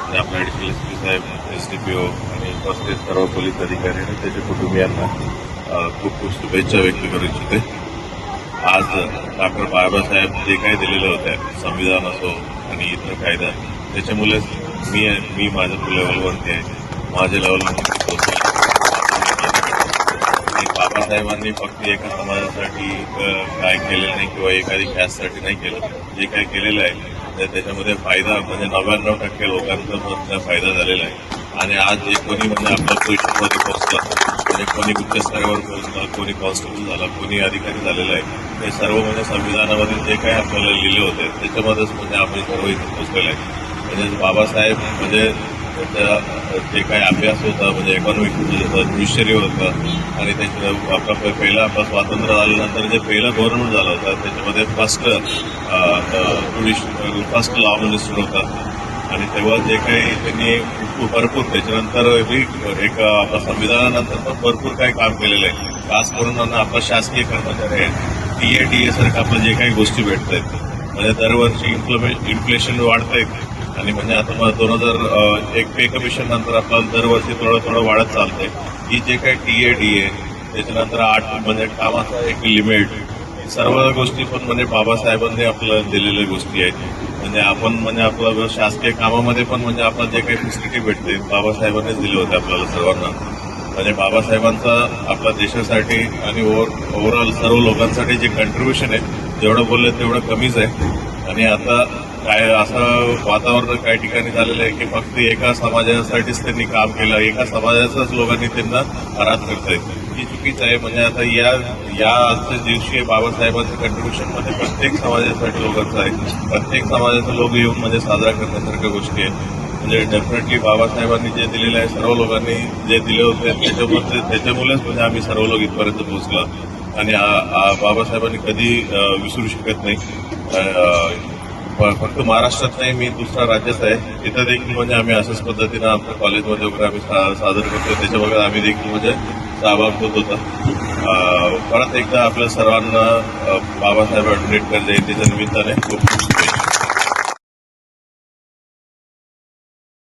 आपल्या additional S P साहेब, SDPO आणि उपस्थित सर्व पोलीस अधिकारी आणि त्याच्या कुटुंबियांना खूप खूप शुभेच्छा व्यक्त करू इच्छिते. आज डॉक्टर बाबासाहेब जे काही दिलेलं होतं संविधान असो आणि इतर कायदा, त्याच्यामुळेच मी माझ्या लेवलवरती आहे, माझ्या लेवलवरती पोहोचले. आणि बाबासाहेबांनी फक्त एका समाजासाठी काय केलेलं नाही किंवा एखादी कॅस्टसाठी नाही केलं. जे काही केलेलं आहे त्याच्यामध्ये फायदा म्हणजे 99% लोकांचा फायदा झालेला आहे. आणि आज एक कोणी म्हणजे आपल्या पोझिशनमध्ये पोहोचला, म्हणजे कोणी उच्च स्तरावर पोहोचला, कोणी कॉन्स्टेबल झाला, कोणी अधिकारी झालेला आहे, हे सर्व म्हणजे संविधानामध्ये जे काही आपल्याला लिहिले होते त्याच्यामध्येच म्हणजे आपण सर्व इथे पोहोचलेलं आहे. म्हणजे बाबासाहेब म्हणजे त्याचा जे काही अभ्यास होता म्हणजे इकॉनॉमिक ज्युडिशरी होतं आणि त्याच्या आपला पहिला आपलं स्वातंत्र्य झाल्यानंतर जे पहिलं गव्हर्नमेंट झालं होतं त्याच्यामध्ये फर्स्ट लॉ मिनिस्टर होता. आणि तेव्हा जे काही त्यांनी भरपूर त्याच्यानंतर एक आपल्या संविधानानंतर पण भरपूर काही काम केलेलं आहे. खास करून आपला शासकीय कर्मचारी आहे, TA सारखं आपलं जे काही गोष्टी भेटत आहेत म्हणजे दरवर्षी इन्फ्लेशन वाढतंय आणि म्हणजे आता 2001 पे कमिशन नंतर आपल्याला दरवर्षी थोडं वाढत चालतंय. ही जे काही TA त्याच्यानंतर 8 म्हणजे कामाचा एक लिमिट, सर्व गोष्टी पण म्हणजे बाबासाहेबांनी आपल्याला दिलेल्या गोष्टी आहेत. म्हणजे आपण म्हणजे आपलं शासकीय कामामध्ये पण म्हणजे आपल्याला जे काही फॅसिलिटी भेटते बाबासाहेबांनीच दिले होते आपल्याला सर्वांना. म्हणजे बाबासाहेबांचा आपल्या देशासाठी आणि ओव्हरऑल सर्व लोकांसाठी जे कंट्रीब्युशन आहे जेवढं बोललं तेवढं कमीच आहे. आणि आता काय असं वातावरण काही ठिकाणी झालेलं आहे की फक्त एका समाजासाठीच त्यांनी काम केलं, एका समाजाच्याच लोकांनी त्यांना आराध करतायत. ही चुकीचं आहे. म्हणजे आता या आजच्या दिवशी बाबासाहेबांचं कंट्रीब्युशन मध्ये प्रत्येक समाजासाठी लोकांचं आहे, प्रत्येक समाजाचे लोक येऊन म्हणजे साजरा करण्यासारख्या गोष्टी आहेत. म्हणजे डेफिनेटली बाबासाहेबांनी जे दिलेलं आहे, सर्व लोकांनी जे दिले होते त्याच्यामुळेच म्हणजे आम्ही सर्व लोक इथपर्यंत पोहोचलो. आणि बाबासाहेबांनी कधी विसरू शकत नाही. फक्त महाराष्ट्रात नाही, मी दुसऱ्या राज्यात आहे, तिथं देखील म्हणजे आम्ही अशाच पद्धतीनं आपल्या कॉलेजमध्ये वगैरे आम्ही सादर करतो. त्याच्या वगैरे आम्ही देखील म्हणजे सहभाग होत होता. परत एकदा आपल्या सर्वांना बाबासाहेब आंबेडकर जयंतीच्या निमित्ताने खूप